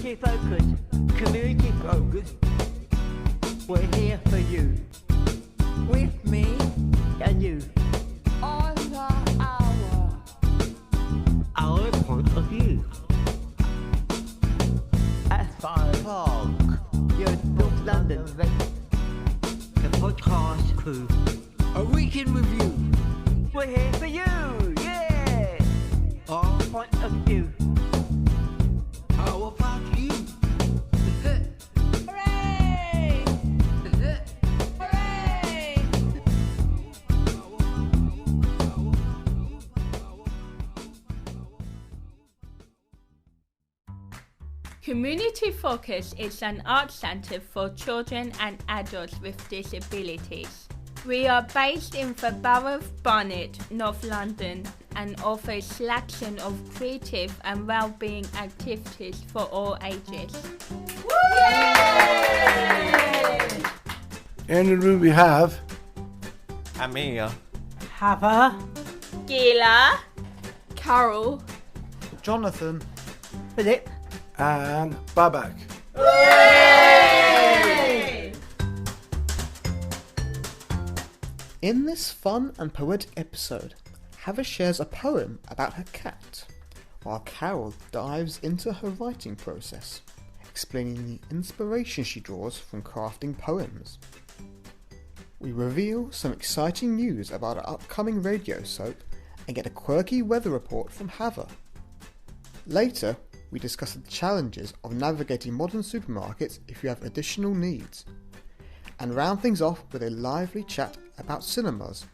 Community focus. Community focus. We're here for you. With me and you. On the hour. Our point of view. At 5 o'clock. You're North London. The podcast crew. A week in review. We're here for you. Yeah. Our point of view. How about you? Hooray! Hooray! Community Focus is an art centre for children and adults with disabilities. We are based in the Borough of Barnet, North London, and offer a selection of creative and well-being activities for all ages. Yay! In the room we have Andrea, Havva. Gila, Carol, Jonathan. Philip. and Babak. In this fun and poetic episode, Havva shares a poem about her cat, while Carol dives into her writing process, explaining the inspiration she draws from crafting poems. We reveal some exciting news about our upcoming radio soap and get a quirky weather report from Havva. Later, we discuss the challenges of navigating modern supermarkets if you have additional needs, and round things off with a lively chat about cinemas.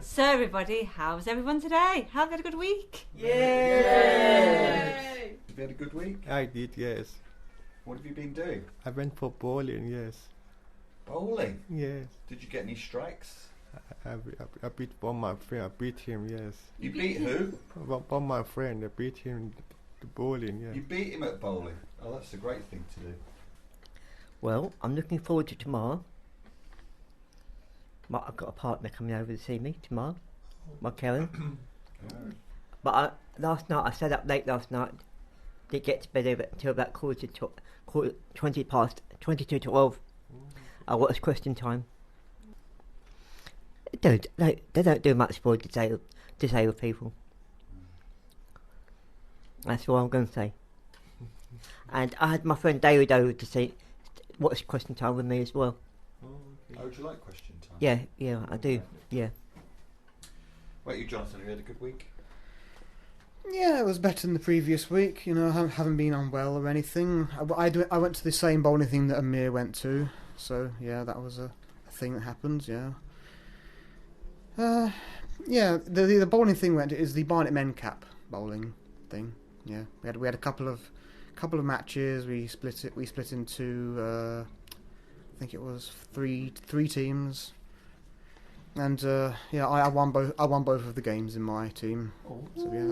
So everybody, how's everyone today? Have you had a good week? have you had a good week? I did, yes. What have you been doing? I went for bowling, yes. Bowling? Yes. Did you get any strikes? I beat one my friend, I beat him, yes. You beat who? One my friend, I beat him to bowling, yeah. You beat him at bowling. Oh, that's a great thing to do. Well, I'm looking forward to tomorrow. I've got a partner coming over to see me tomorrow, my Karen. But last night, I stayed up late last night. Didn't get to bed until about 22 to 12. I watched Question Time. They don't do much for disabled people. That's all I'm going to say. And I had my friend David over to watch Question Time with me as well. Oh, do you like Question Time? Yeah, I do. Yeah. Wait, you, Jonathan, have you had a good week? Yeah, it was better than the previous week. You know, I haven't been unwell or anything. I went to the same bowling thing that Amir went to, so yeah, that was a thing that happened. Yeah. Yeah, the bowling thing is the Barnet Men Cap bowling thing. Yeah, we had a couple of matches. We split into I think it was three teams. And yeah, I won both of the games in my team. So yeah,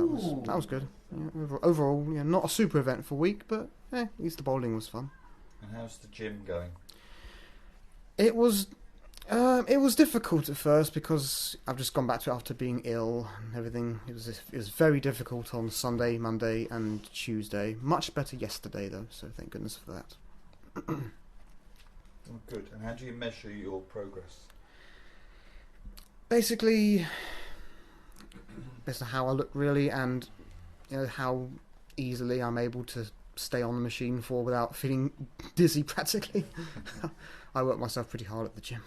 that was good. Yeah, overall, yeah, not a super eventful week, but at least the bowling was fun. And how's the gym going? It was difficult at first because I've just gone back to it after being ill and everything. It was very difficult on Sunday, Monday, and Tuesday. Much better yesterday though, so thank goodness for that. Oh, good. And how do you measure your progress? Basically, based on how I look really, and how easily I'm able to stay on the machine without feeling dizzy practically. I work myself pretty hard at the gym.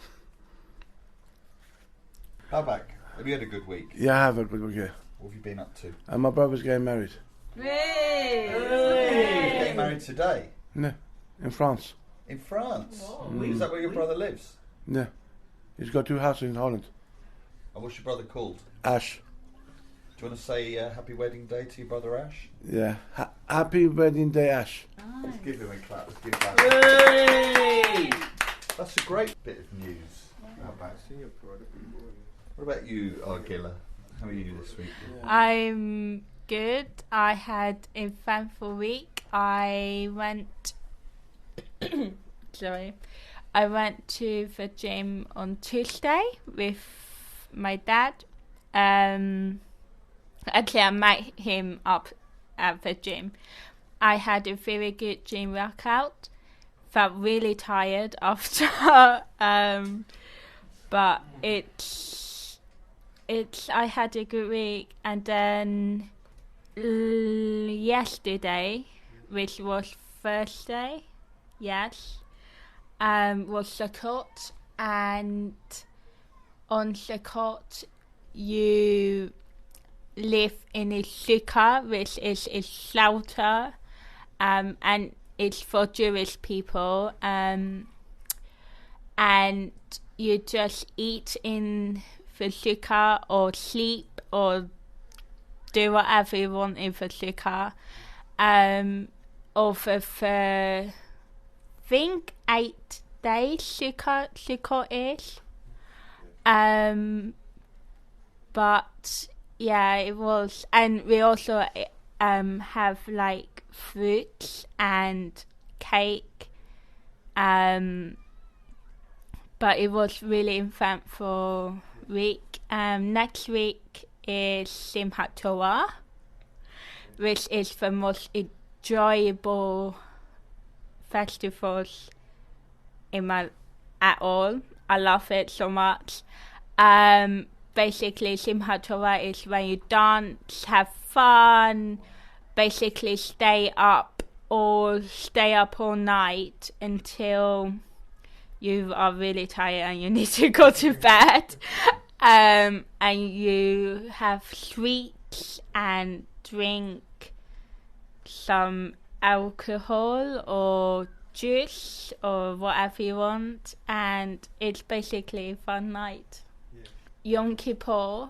Babak, have you had a good week? Yeah, I have a good week, yeah. What have you been up to? And my brother's getting married. Hey! He's getting married today? No, in France. In France? Is that where your brother lives? Yeah. He's got 2 houses in Holland. And what's your brother called? Ash. Do you want to say happy wedding day to your brother Ash? Yeah. Happy wedding day, Ash. Let's give him a clap. Let's give that. That's a great bit of news. What about you, Argilla? How are you this week? I'm good. I had a eventful week. I went I went to the gym on Tuesday with my dad, Actually, I met him up at the gym. I had a very good gym workout. Felt really tired after, but I had a good week. And then yesterday, which was Thursday, yes, was Sukkot, and on Sukkot you live in a sukkah, which is a shelter, and it's for Jewish people, and you just eat in the sukkah or sleep or do whatever you want in the sukkah. Over the, I think 8 days sukkah is. But yeah, it was, and we also have like fruits and cake. But it was really eventful week. Next week is Simchat Torah, which is the most enjoyable festivals at all. I love it so much. Basically, Simchat Torah is when you dance, have fun, basically stay up all night until you are really tired and you need to go to bed. And you have sweets and drink some alcohol or juice or whatever you want, and it's basically a fun night. Yom Kippur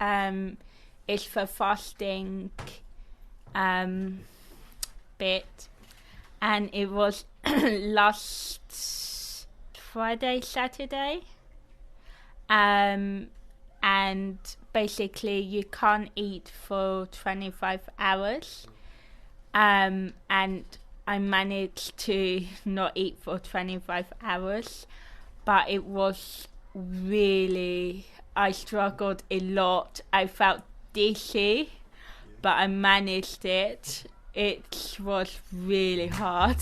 is the fasting bit, and it was last Friday, Saturday, and basically you can't eat for 25 hours, and I managed to not eat for 25 hours, but it was really, I struggled a lot. I felt dizzy, but I managed it. It was really hard.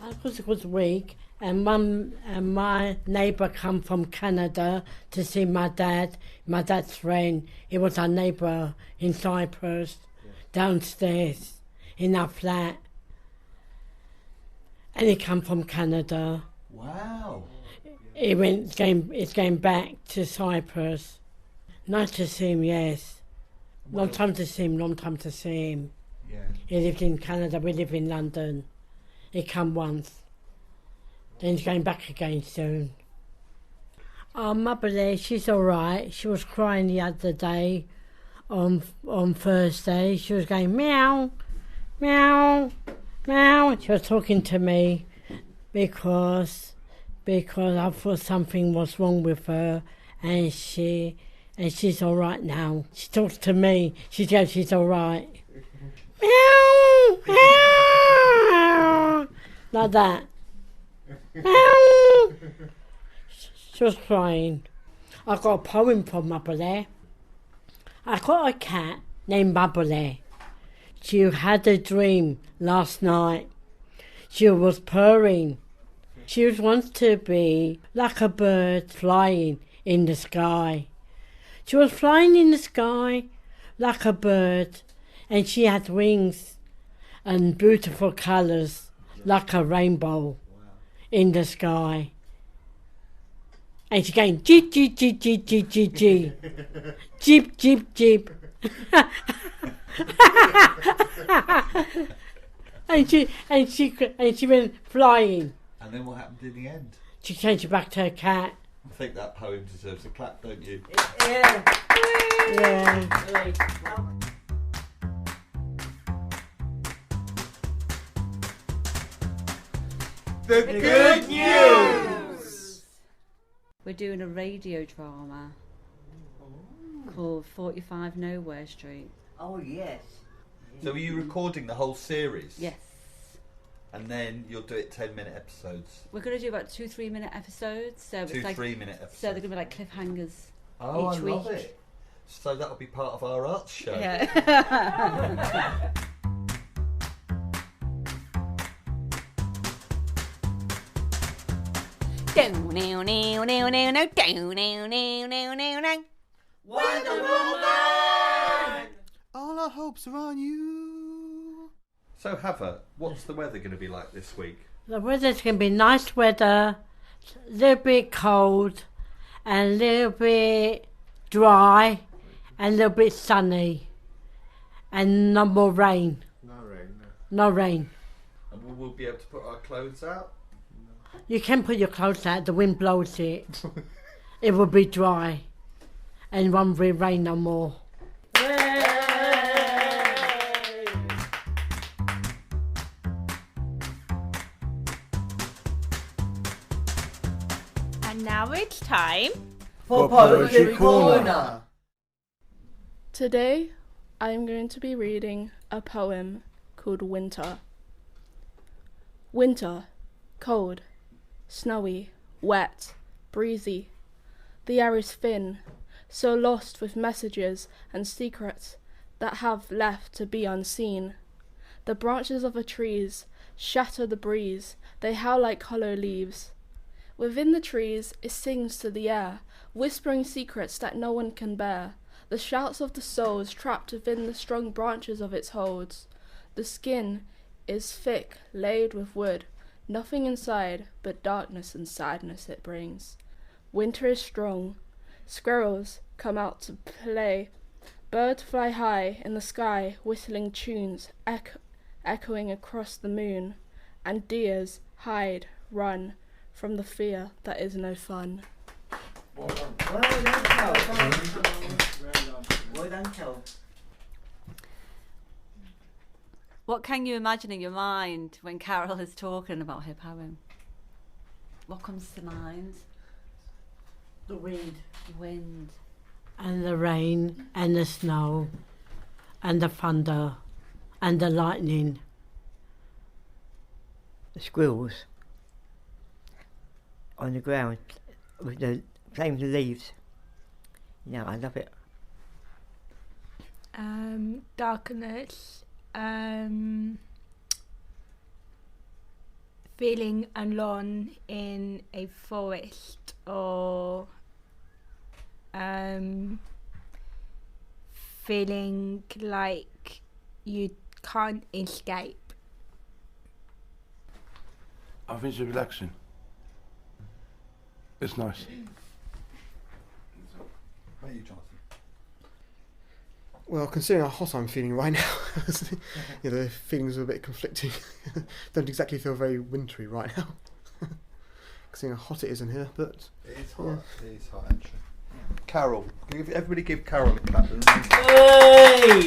It was a good week, and my neighbour come from Canada to see my dad's friend. He was our neighbour in Cyprus, downstairs in our flat. And he come from Canada. Wow. He's going back to Cyprus. Nice to see him, yes. Long time to see him. Yeah. He lived in Canada, we live in London. He come once. Then he's going back again soon. Oh, Mother there, she's all right. She was crying the other day on Thursday. She was going meow, meow, meow. She was talking to me because I thought something was wrong with her, and she's all right now. She talks to me. She goes, she's all right. Meow, meow, like that. Meow. She was crying. I got a poem from Mother there. I got a cat named Mother there. She had a dream last night. She was purring. She wants to be like a bird flying in the sky. She was flying in the sky like a bird, and she had wings and beautiful colours like a rainbow in the sky. And she's going jeep, jeep, jeep, jeep, jeep, jeep, jeep, jeep, jeep, jeep. and she went flying. And then what happened in the end? She changed it back to her cat. I think that poem deserves a clap, don't you? Yeah. Yeah. The good news! We're doing a radio drama called 45 Nowhere Street. Oh, yes. So are you recording the whole series? Yes. And then you'll do it 10-minute episodes. We're going to do about 2-3 minute episodes. So it's 3-minute episodes. So they're going to be like cliffhangers. Oh, each I love week. it. So that'll be part of our arts show. Yeah. All our hopes are on you. So, Havva, what's the weather going to be like this week? The weather's going to be nice weather, a little bit cold, and a little bit dry, and a little bit sunny, and no more rain. No rain. No rain. And we'll be able to put our clothes out? You can put your clothes out, the wind blows it. It will be dry, and it won't be rain no more. And now it's time. For Poetry Corner. Today, I am going to be reading a poem called Winter. Winter, cold, snowy, wet, breezy. The air is thin, so lost with messages and secrets that have left to be unseen. The branches of the trees shatter the breeze, they howl like hollow leaves. Within the trees it sings to the air, whispering secrets that no one can bear. The shouts of the souls trapped within the strong branches of its holds. The skin is thick, laid with wood, nothing inside but darkness and sadness it brings. Winter is strong. Squirrels come out to play. Birds fly high in the sky, whistling tunes, echoing across the moon. And deers hide, run, from the fear that is no fun. Well done, Kel. Well done, Kel. What can you imagine in your mind when Carol is talking about her poem? What comes to mind? The wind. The wind. And the rain, and the snow, and the thunder, and the lightning. The squirrels on the ground with the playing with the leaves. Yeah, I love it. Darkness. Feeling alone in a forest, or feeling like you can't escape. I think it's relaxing. It's nice. How are you, Jonathan? Well, considering how hot I'm feeling right now, the feelings are a bit conflicting. Don't exactly feel very wintry right now. Considering how hot it is in here, but It is hot. It is hot, actually. Carol. Everybody give Carol a clap. Hey!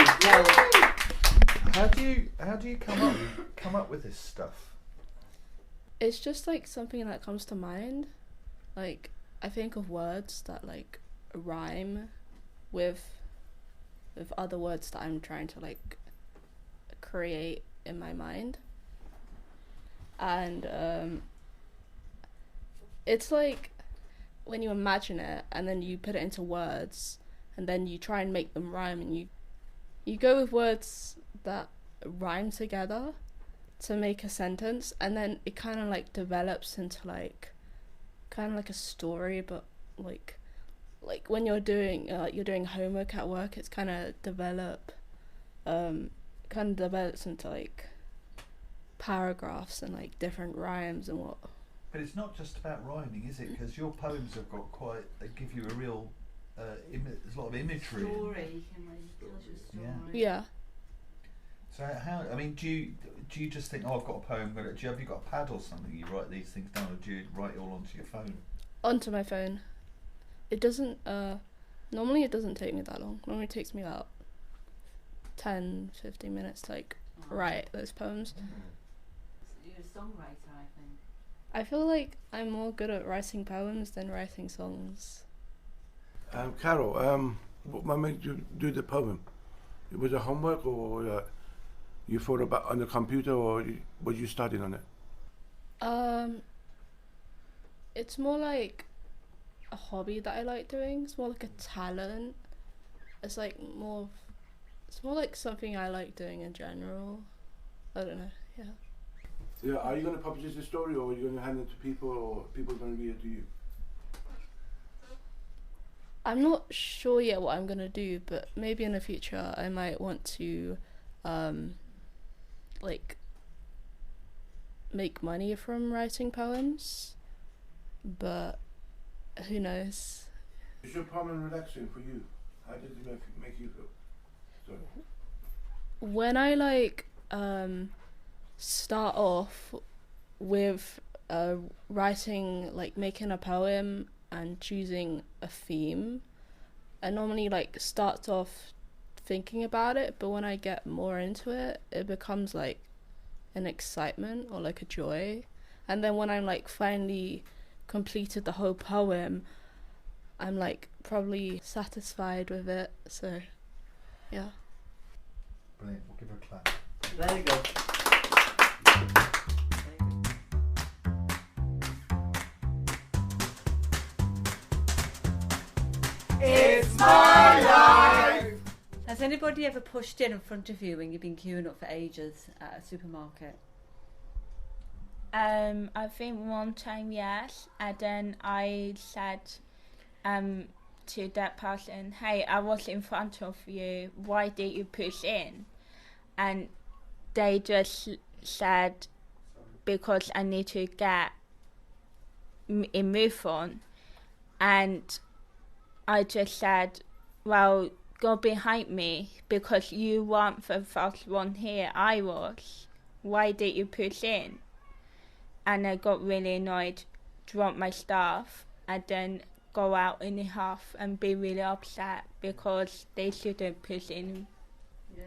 How do you come up with this stuff? It's just like something that comes to mind. Like, I think of words that like rhyme with other words that I'm trying to like create in my mind. And it's like when you imagine it and then you put it into words and then you try and make them rhyme, and you go with words that rhyme together to make a sentence, and then it kind of like develops into like kind of like a story, but like when you're doing homework at work, it's kind of develops into like paragraphs and like different rhymes and what. But it's not just about rhyming, is it? Because your poems have got they give you a real, there's a lot of imagery. Story. Can like tell you a story. Yeah. So how? I mean, do you just think, oh, I've got a poem? Have you got a pad or something? You write these things down, or do you write it all onto your phone? Onto my phone. It doesn't. Normally, it doesn't take me that long. Normally, it takes me about 10-15 minutes to like write those poems. You're a songwriter, I think. I feel like I'm more good at writing poems than writing songs. Carol, what made you do the poem? Was it homework or You thought about on the computer, or was you studying on it? It's more like a hobby that I like doing. It's more like a talent. It's like more. It's more like something I like doing in general. I don't know. Yeah. Yeah. Are you going to publish this story, or are you going to hand it to people, or people are going to read it to you? I'm not sure yet what I'm gonna do, but maybe in the future I might want to, like, make money from writing poems. But who knows? Is your poem relaxing for you? How did it make you feel? Sorry. When I like start off with writing, like making a poem and choosing a theme, I normally like start off thinking about it, but when I get more into it, it becomes like an excitement or like a joy. And then when I'm like finally completed the whole poem, I'm like probably satisfied with it. So yeah. Brilliant. We'll give her a clap. There you go. It's my life! Has anybody ever pushed in front of you when you've been queuing up for ages at a supermarket? I think one time, yes, and then I said to that person, hey, I was in front of you, why did you push in? And they just said, because I need to get a move on. And I just said, well, go behind me, because you weren't the first one here, I was. Why did you push in? And I got really annoyed, drop my stuff, and then go out in the half and be really upset because they shouldn't push in. Yeah.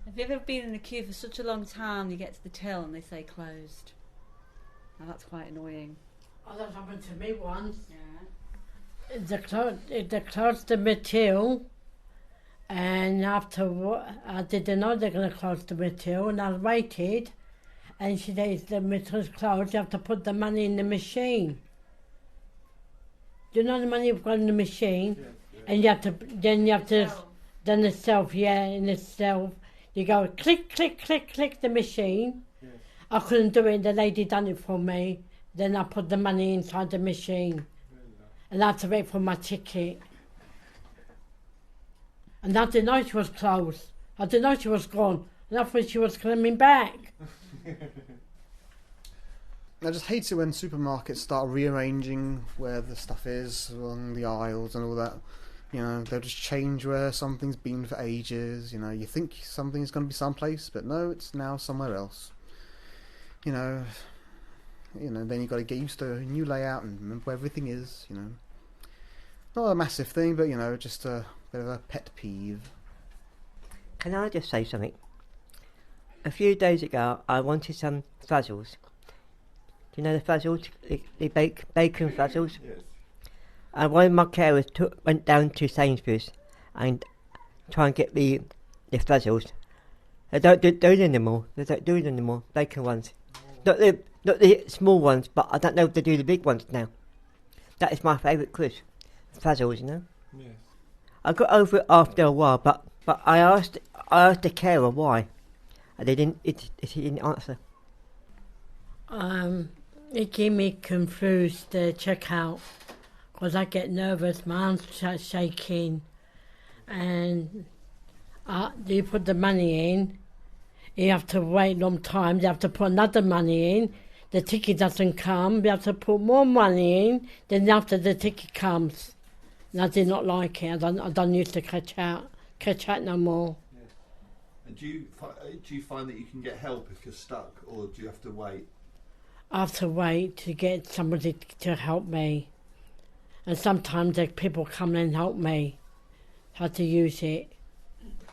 Have you ever been in a queue for such a long time you get to the till and they say closed? Now that's quite annoying. Oh, that happened to me once. Yeah. They closed the material, and after I didn't know they're going to close the material, and I waited, and she says the material's closed, you have to put the money in the machine. Do you know the money you've got in the machine? Yeah, yeah. And you have to, then itself, yeah, in itself, you go click, click, click, click the machine. Yeah. I couldn't do it, the lady done it for me. Then I put the money inside the machine. And I had to wait for my ticket. And I didn't know she was closed. I didn't know she was gone. And I thought she was coming back. I just hate it when supermarkets start rearranging where the stuff is along the aisles and all that. You know, they'll just change where something's been for ages. You know, you think something's going to be someplace, but no, it's now somewhere else. You know, then you've got to get used to a new layout and remember where everything is, you know. Not a massive thing, but, you know, just a bit of a pet peeve. Can I just say something? A few days ago, I wanted some fuzzles. Do you know the fuzzles? The bacon fuzzles? Yes. And one of my carers went down to Sainsbury's and tried and get the fuzzles. They don't do it anymore. They don't do it anymore. Bacon ones. Not the small ones, but I don't know if they do the big ones now. That is my favourite crisp. Fuzzles, you know? Yes. I got over it after a while, but I asked the carer why. And he didn't answer. It gave me confused to check out, because I get nervous, my arms start shaking, and you put the money in, you have to wait a long time, you have to put another money in, the ticket doesn't come, you have to put more money in, then after the ticket comes. And I did not like it, I don't used to catch out no more. Yeah. And do you find that you can get help if you're stuck, or do you have to wait? I have to wait to get somebody to help me. And sometimes people come and help me how to use it.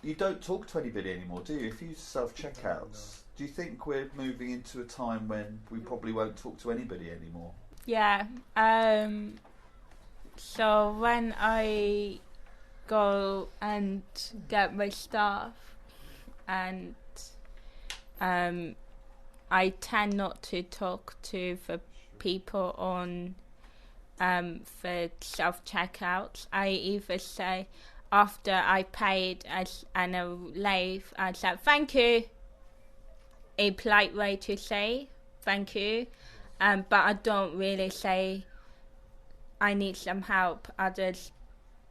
You don't talk to anybody anymore, do you? If you use self-checkouts, do you think we're moving into a time when we probably won't talk to anybody anymore? Yeah. So when I go and get my stuff, and I tend not to talk to the people on for self-checkouts. I either say, after I paid and I leave, I say, thank you. A polite way to say thank you. But I don't really say, I need some help. I just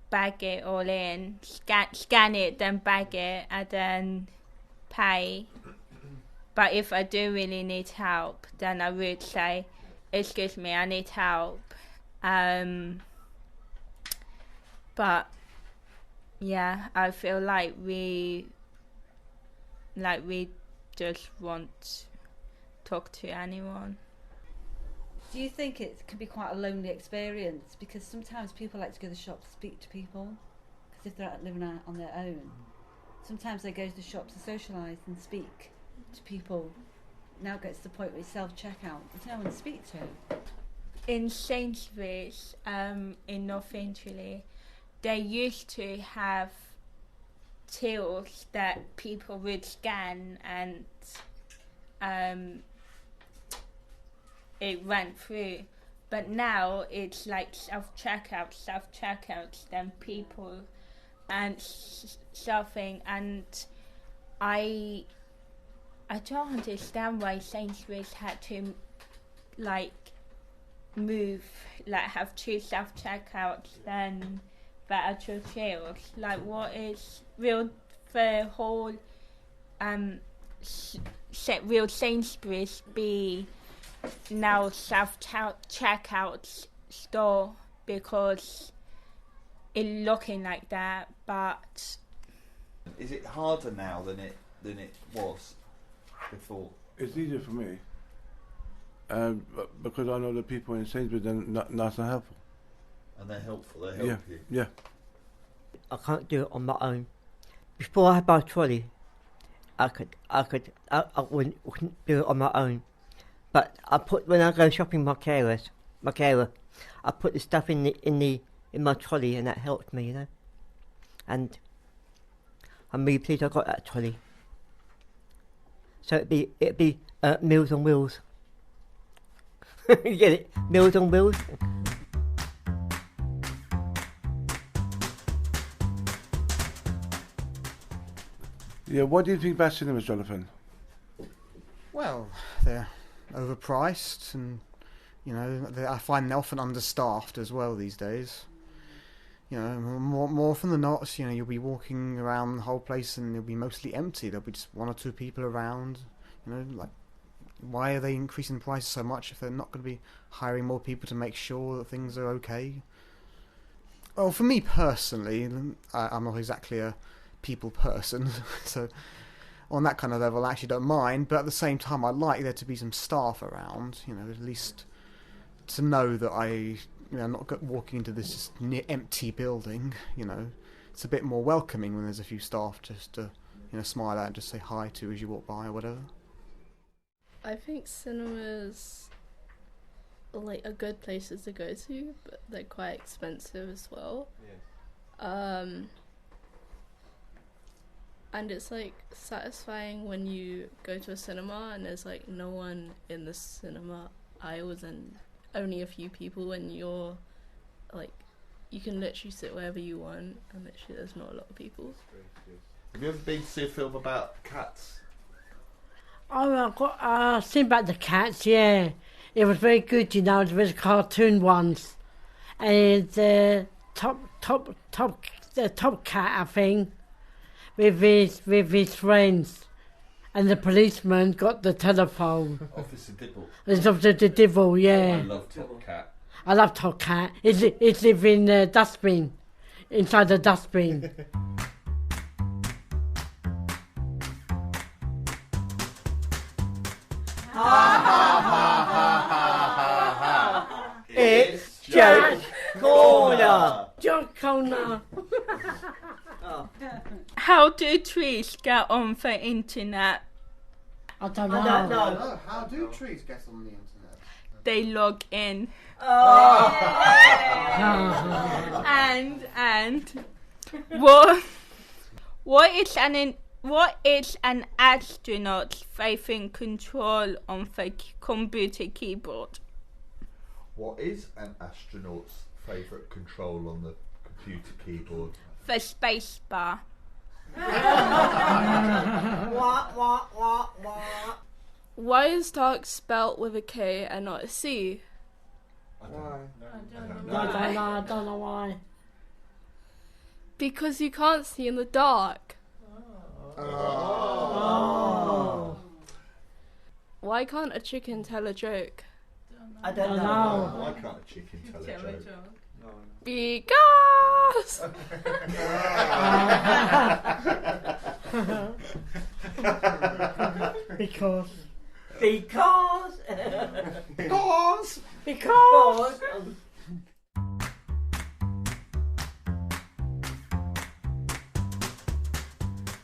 bag it all in, scan it, then bag it, and then pay. But if I do really need help, then I would say, excuse me, I need help. But yeah, I feel like we just won't talk to anyone. Do you think it can be quite a lonely experience? Because sometimes people like to go to the shop to speak to people, because if they're living out on their own, sometimes they go to the shop to socialise and speak to people. Now it gets to the point where it's self-checkout. There's no one to speak to. In Sainsbury's, in North Finchley, they used to have tills that people would scan and it went through. But now it's like self-checkouts, then people and something. And I don't understand why Sainsbury's had to have 2 self-checkouts then the actual tills. Like, what is real the whole real Sainsbury's be now self-checkout store because it looking like that? But is it harder now than it was before? It's easier for me, because I know the people in Sainsbury's are nice and helpful. And they're helpful. They help you. Yeah. I can't do it on my own. Before I had my trolley, I wouldn't do it on my own. But when I go shopping with my carer, I put the stuff in my trolley, and that helped me, you know. And I'm really pleased I got that trolley. So it'd be Meals on Wheels. You get it? Meals on Wheels. Yeah, what do you think about cinemas, Jonathan? Well, they're overpriced, and I find they're often understaffed as well these days. More often than not, you'll be walking around the whole place and it'll be mostly empty. There'll be just 1 or 2 people around. Why are they increasing prices so much if they're not going to be hiring more people to make sure that things are okay? Well, for me personally, I'm not exactly a people person, so on that kind of level I actually don't mind, but at the same time I like there to be some staff around, at least to know that I'm not walking into this just empty building. It's a bit more welcoming when there's a few staff just to smile at and just say hi to as you walk by or whatever. I think cinemas are are good places to go to, but they're quite expensive as well. Yeah. And it's satisfying when you go to a cinema and there's no one in the cinema aisles and only a few people, and you're you can literally sit wherever you want and literally there's not a lot of people. Have you ever been to see a film about cats? Oh, I've got seen about the cats, yeah. It was very good, there was cartoon ones. And the top cat, I think, with his friends, and the policeman got the telephone. Officer Dibble. It's Officer Dibble, yeah. I love Top Cat. I love Top Cat. It's live in the dustbin, inside the dustbin. It's Joke Corner. Joke Corner. how do trees get on the internet? I don't know. No, how do trees get on the internet? They log in. And what What is an astronaut's favourite control on the computer keyboard? What is an astronaut's favourite control on the computer keyboard? The space bar. Why is dark spelt with a K and not a C? I don't know. I don't know why. Because you can't see in the dark. Oh. Why can't a chicken tell a joke? I don't know. Why can't a chicken tell a joke? Because Because.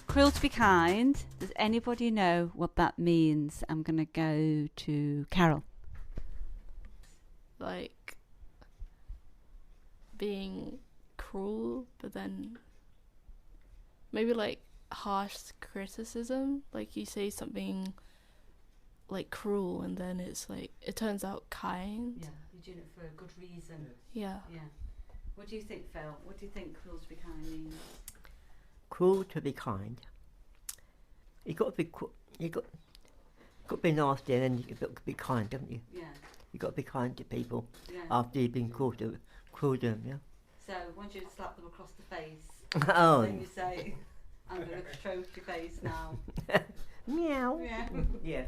Cruel to be kind. Does anybody know what that means? I'm going to go to Carol. like being cruel, but then maybe like harsh criticism. Like you say something like cruel and then it's like it turns out kind. Yeah, you're doing it for a good reason. Yeah. Yeah. What do you think, Phil? What do you think cruel to be kind means? Cruel to be kind. You got to be got to be nasty, and then you got to be kind, haven't you? Yeah. You got to be kind to people Yeah. after you've been cruel to them. Yeah. So once you slap them across the face, Oh. then you say, "I'm going to stroke your face now." Meow. Yeah. Yeah.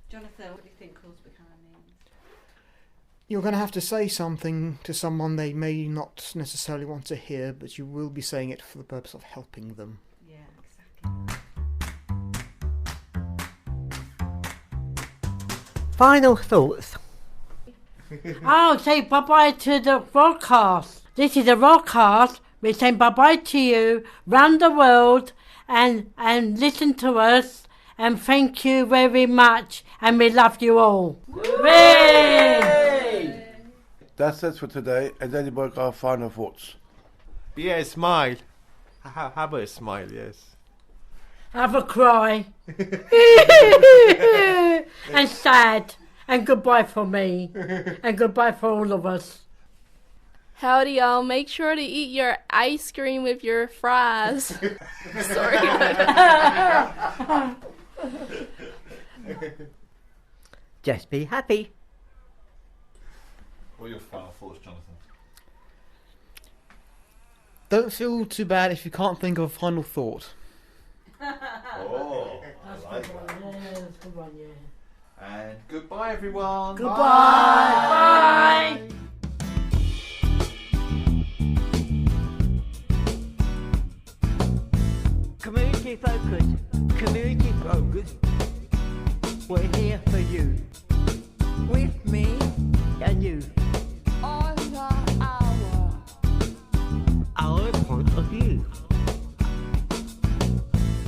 Jonathan, what do you think cruel to be kind means? You're going to have to say something to someone they may not necessarily want to hear, but you will be saying it for the purpose of helping them. Yeah, exactly. Final thoughts. I'll say bye-bye to the broadcast. This is a broadcast. We're saying bye-bye to you round the world and listen to us and thank you very much and we love you all. Hooray! That's it for today. Has anybody got final thoughts? Yeah, smile. Have a smile, yes. Have a cry. And sad. And goodbye for me. And goodbye for all of us. Howdy, y'all. Make sure to eat your ice cream with your fries. Sorry. Just be happy. What are your final thoughts, Jonathan? Don't feel too bad if you can't think of a final thought. Oh, I like that. That's good one, yeah. And goodbye, everyone. Goodbye. Bye. Community focus. Community focus. We're here for you. With me and you. On the hour. Our point of view.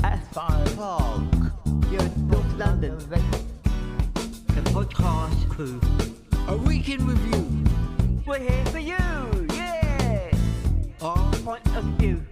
At 5 o'clock. You're in North London. The podcast crew. A week in review. We're here for you. Yeah. Our point of view.